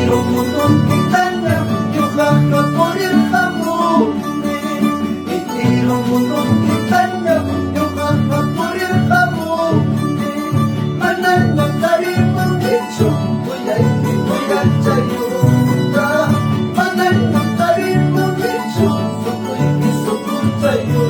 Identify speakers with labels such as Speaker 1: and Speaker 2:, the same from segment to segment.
Speaker 1: entero mundo que extraña y ojalá por el jamón. Entero mundo que extraña y ojalá por el jamón. Manana tarimang hecho voy a chayo. Manana tarimang hecho soy chayo.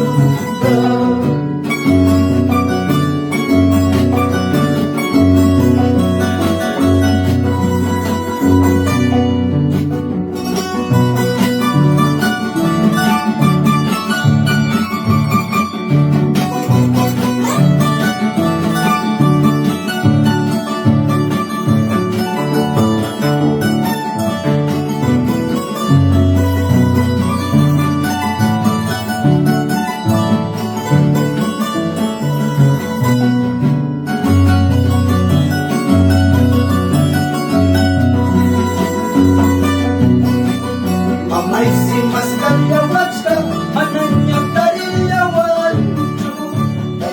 Speaker 1: Mas kalawat ka, mananya tarilawan.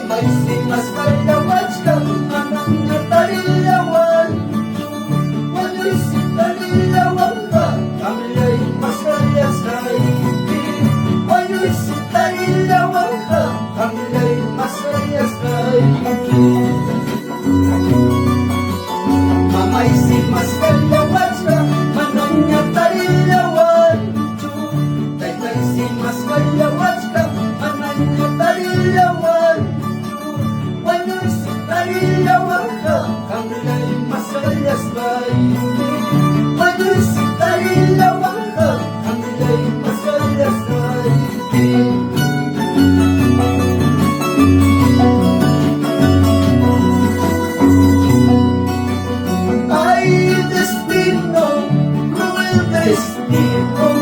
Speaker 1: May mas kalawat ka, mananya tarilawan. Wala si tarilawan ka, kamilay mas kalyas kay. Wala si tarilawan ka, kamilay mas kalyas kay. Mamay si mas kalawat ka, mananya tarilawan. Mas kalawat ka, mananya tarilawan. Wala si tarilawan ka, kamilay mas kalyas kay. Wala si tarilawan ka, kamilay mas kalyas kay. Ay destino, cruel destino.